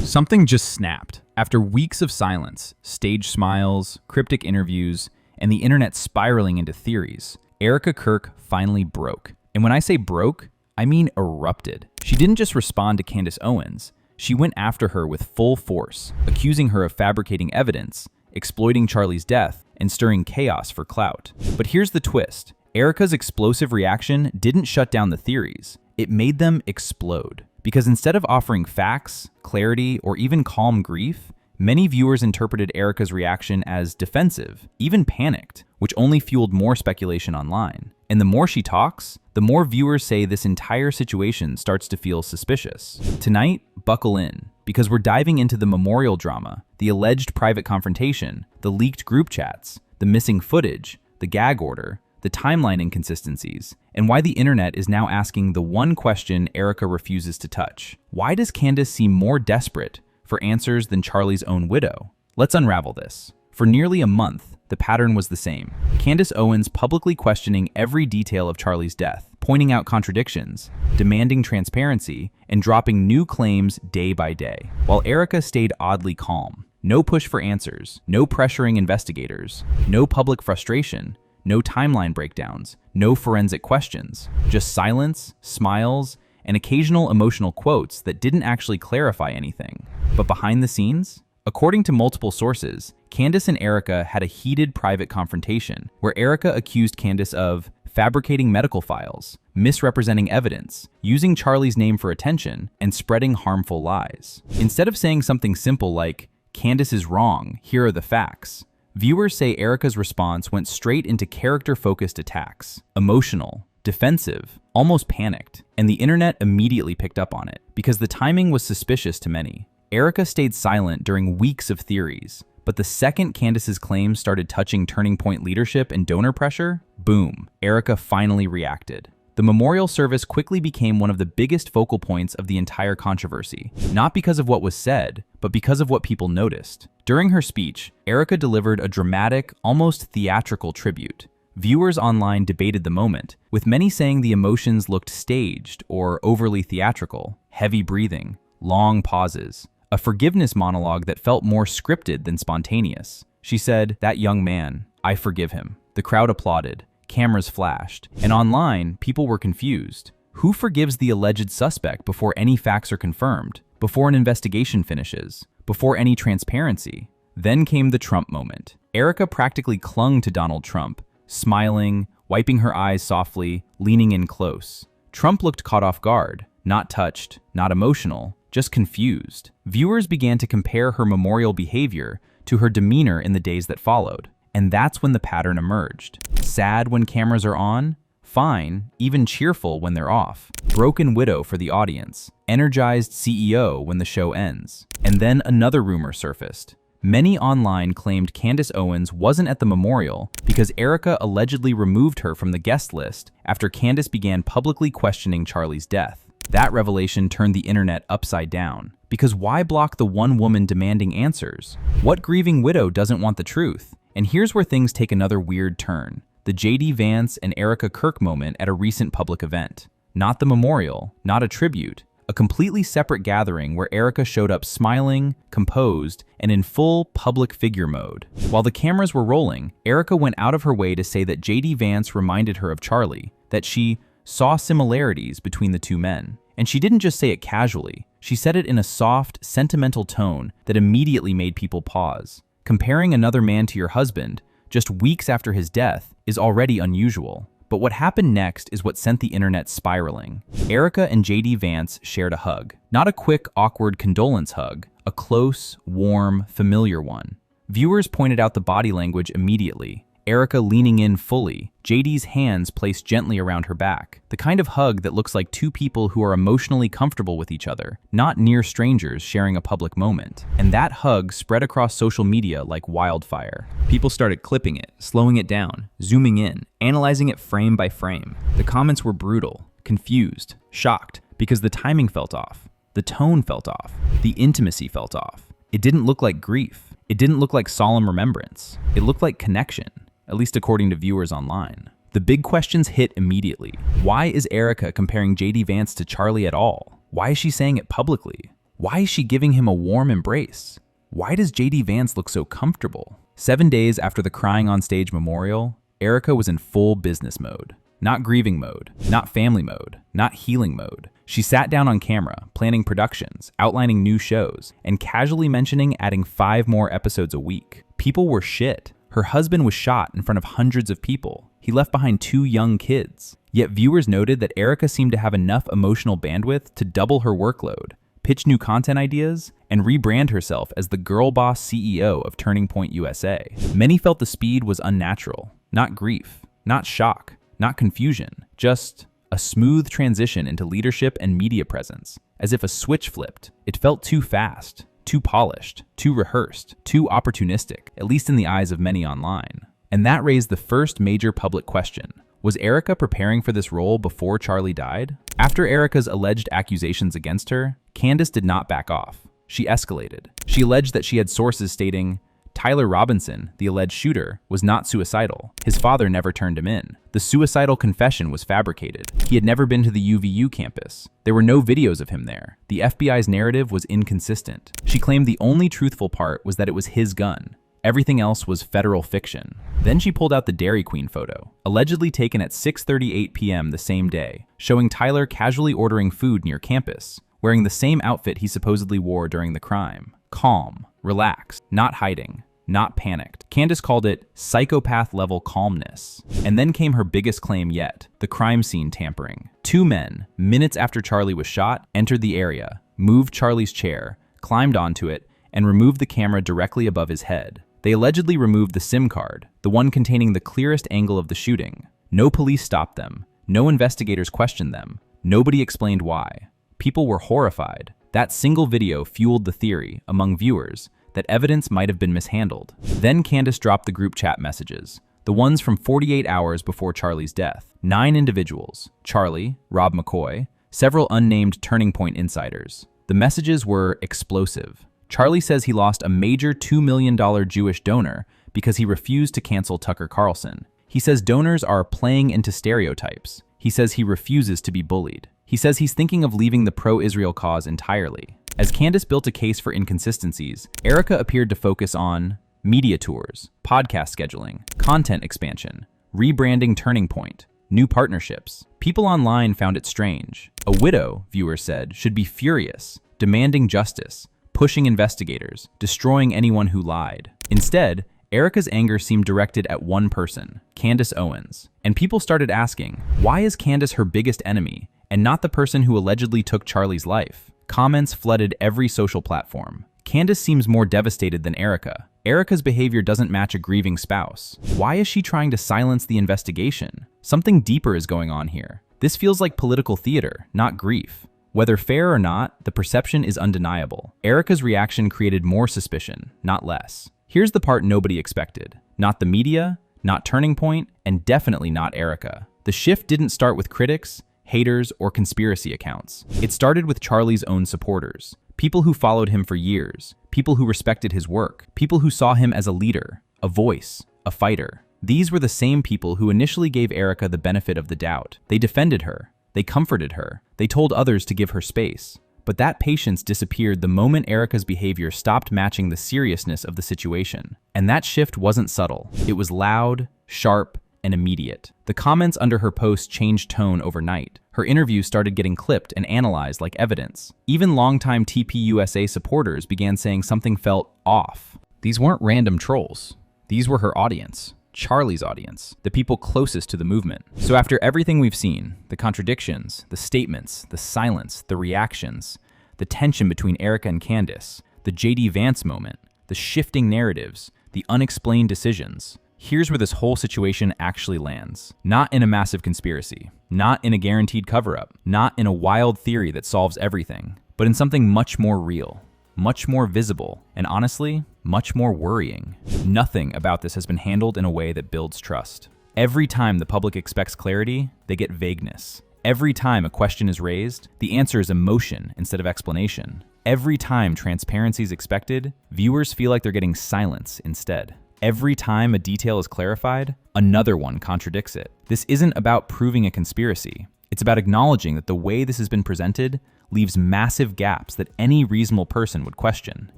Something just snapped. After weeks of silence, stage smiles, cryptic interviews, and the internet spiraling into theories, Erika Kirk finally broke. And when I say broke, I mean erupted. She didn't just respond to Candace Owens, she went after her with full force, accusing her of fabricating evidence, exploiting Charlie's death, and stirring chaos for clout. But here's the twist. Erika's explosive reaction didn't shut down the theories, it made them explode. Because instead of offering facts, clarity, or even calm grief, many viewers interpreted Erika's reaction as defensive, even panicked, which only fueled more speculation online. And the more she talks, the more viewers say this entire situation starts to feel suspicious. Tonight, buckle in, because we're diving into the memorial drama, the alleged private confrontation, the leaked group chats, the missing footage, the gag order, the timeline inconsistencies, and why the internet is now asking the one question Erika refuses to touch. Why does Candace seem more desperate for answers than Charlie's own widow? Let's unravel this. For nearly a month, the pattern was the same. Candace Owens publicly questioning every detail of Charlie's death, pointing out contradictions, demanding transparency, and dropping new claims day by day, while Erika stayed oddly calm. No push for answers, no pressuring investigators, no public frustration, no timeline breakdowns, no forensic questions, just silence, smiles, and occasional emotional quotes that didn't actually clarify anything. But behind the scenes, according to multiple sources, Candace and Erika had a heated private confrontation where Erika accused Candace of fabricating medical files, misrepresenting evidence, using Charlie's name for attention, and spreading harmful lies. Instead of saying something simple like, "Candace is wrong, here are the facts," viewers say Erika's response went straight into character-focused attacks, emotional, defensive, almost panicked, and the internet immediately picked up on it because the timing was suspicious to many. Erika stayed silent during weeks of theories, but the second Candace's claims started touching turning point leadership and donor pressure, boom, Erika finally reacted. The memorial service quickly became one of the biggest focal points of the entire controversy, not because of what was said, but because of what people noticed. During her speech, Erika delivered a dramatic, almost theatrical tribute. Viewers online debated the moment, with many saying the emotions looked staged or overly theatrical, heavy breathing, long pauses, a forgiveness monologue that felt more scripted than spontaneous. She said, "That young man, I forgive him." The crowd applauded. Cameras flashed, and online, people were confused. Who forgives the alleged suspect before any facts are confirmed, before an investigation finishes, before any transparency? Then came the Trump moment. Erika practically clung to Donald Trump, smiling, wiping her eyes softly, leaning in close. Trump looked caught off guard, not touched, not emotional, just confused. Viewers began to compare her memorial behavior to her demeanor in the days that followed. And that's when the pattern emerged. Sad when cameras are on, fine, even cheerful when they're off. Broken widow for the audience, energized CEO when the show ends. And then another rumor surfaced. Many online claimed Candace Owens wasn't at the memorial because Erika allegedly removed her from the guest list after Candace began publicly questioning Charlie's death. That revelation turned the internet upside down. Because why block the one woman demanding answers? What grieving widow doesn't want the truth? And here's where things take another weird turn. The JD Vance and Erika Kirk moment at a recent public event. Not the memorial, not a tribute, a completely separate gathering where Erika showed up smiling, composed, and in full public figure mode. While the cameras were rolling, Erika went out of her way to say that JD Vance reminded her of Charlie, that she saw similarities between the two men. And she didn't just say it casually, she said it in a soft, sentimental tone that immediately made people pause. Comparing another man to your husband, just weeks after his death, is already unusual. But what happened next is what sent the internet spiraling. Erika and JD Vance shared a hug. Not a quick, awkward condolence hug, a close, warm, familiar one. Viewers pointed out the body language immediately. Erika leaning in fully, JD's hands placed gently around her back. The kind of hug that looks like two people who are emotionally comfortable with each other, not near strangers sharing a public moment. And that hug spread across social media like wildfire. People started clipping it, slowing it down, zooming in, analyzing it frame by frame. The comments were brutal, confused, shocked, because the timing felt off, the tone felt off, the intimacy felt off. It didn't look like grief. It didn't look like solemn remembrance. It looked like connection. At least according to viewers online. The big questions hit immediately. Why is Erika comparing JD Vance to Charlie at all? Why is she saying it publicly? Why is she giving him a warm embrace? Why does JD Vance look so comfortable? 7 days after the crying on stage memorial, Erika was in full business mode. Not grieving mode, not family mode, not healing mode. She sat down on camera, planning productions, outlining new shows, and casually mentioning adding 5 more episodes a week. People were shit. Her husband was shot in front of hundreds of people. He left behind 2 young kids. Yet viewers noted that Erika seemed to have enough emotional bandwidth to double her workload, pitch new content ideas, and rebrand herself as the girl boss CEO of Turning Point USA. Many felt the speed was unnatural, not grief, not shock, not confusion, just a smooth transition into leadership and media presence, as if a switch flipped. It felt too fast, too polished, too rehearsed, too opportunistic, at least in the eyes of many online. And that raised the first major public question. Was Erika preparing for this role before Charlie died? After Erika's alleged accusations against her, Candace did not back off. She escalated. She alleged that she had sources stating, Tyler Robinson, the alleged shooter, was not suicidal. His father never turned him in. The suicidal confession was fabricated. He had never been to the UVU campus. There were no videos of him there. The FBI's narrative was inconsistent. She claimed the only truthful part was that it was his gun. Everything else was federal fiction. Then she pulled out the Dairy Queen photo, allegedly taken at 6:38 p.m. the same day, showing Tyler casually ordering food near campus, wearing the same outfit he supposedly wore during the crime. Calm, relaxed, not hiding, not panicked. Candace called it psychopath-level calmness. And then came her biggest claim yet, the crime scene tampering. 2 men, minutes after Charlie was shot, entered the area, moved Charlie's chair, climbed onto it, and removed the camera directly above his head. They allegedly removed the SIM card, the one containing the clearest angle of the shooting. No police stopped them. No investigators questioned them. Nobody explained why. People were horrified. That single video fueled the theory, among viewers, that evidence might have been mishandled. Then Candace dropped the group chat messages, the ones from 48 hours before Charlie's death. 9 individuals, Charlie, Rob McCoy, several unnamed Turning Point insiders. The messages were explosive. Charlie says he lost a major $2 million Jewish donor because he refused to cancel Tucker Carlson. He says donors are playing into stereotypes. He says he refuses to be bullied. He says he's thinking of leaving the pro-Israel cause entirely. As Candace built a case for inconsistencies, Erika appeared to focus on media tours, podcast scheduling, content expansion, rebranding Turning Point, new partnerships. People online found it strange. A widow, viewers said, should be furious, demanding justice, pushing investigators, destroying anyone who lied. Instead, Erika's anger seemed directed at one person, Candace Owens. And people started asking, why is Candace her biggest enemy and not the person who allegedly took Charlie's life? Comments flooded every social platform. Candace seems more devastated than Erika. Erika's behavior doesn't match a grieving spouse. Why is she trying to silence the investigation? Something deeper is going on here. This feels like political theater, not grief. Whether fair or not, the perception is undeniable. Erika's reaction created more suspicion, not less. Here's the part nobody expected. Not the media, not Turning Point, and definitely not Erika. The shift didn't start with critics, haters, or conspiracy accounts. It started with Charlie's own supporters. People who followed him for years. People who respected his work. People who saw him as a leader, a voice, a fighter. These were the same people who initially gave Erika the benefit of the doubt. They defended her. They comforted her. They told others to give her space. But that patience disappeared the moment Erika's behavior stopped matching the seriousness of the situation. And that shift wasn't subtle. It was loud, sharp, and immediate. The comments under her post changed tone overnight. Her interview started getting clipped and analyzed like evidence. Even longtime TPUSA supporters began saying something felt off. These weren't random trolls. These were her audience. Charlie's audience, the people closest to the movement. So after everything we've seen, the contradictions, the statements, the silence, the reactions, the tension between Erika and Candace, the JD Vance moment, the shifting narratives, the unexplained decisions, here's where this whole situation actually lands. Not in a massive conspiracy, not in a guaranteed cover-up, not in a wild theory that solves everything, but in something much more real, much more visible, and honestly, much more worrying. Nothing about this has been handled in a way that builds trust. Every time the public expects clarity, they get vagueness. Every time a question is raised, the answer is emotion instead of explanation. Every time transparency is expected, viewers feel like they're getting silence instead. Every time a detail is clarified, another one contradicts it. This isn't about proving a conspiracy. It's about acknowledging that the way this has been presented leaves massive gaps that any reasonable person would question.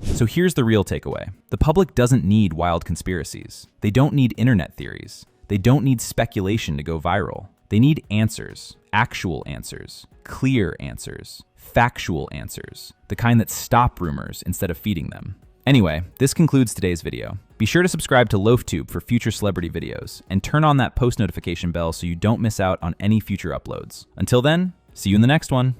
So here's the real takeaway. The public doesn't need wild conspiracies. They don't need internet theories. They don't need speculation to go viral. They need answers, actual answers, clear answers, factual answers, the kind that stop rumors instead of feeding them. Anyway, this concludes today's video. Be sure to subscribe to LoafTube for future celebrity videos, and turn on that post notification bell so you don't miss out on any future uploads. Until then, see you in the next one.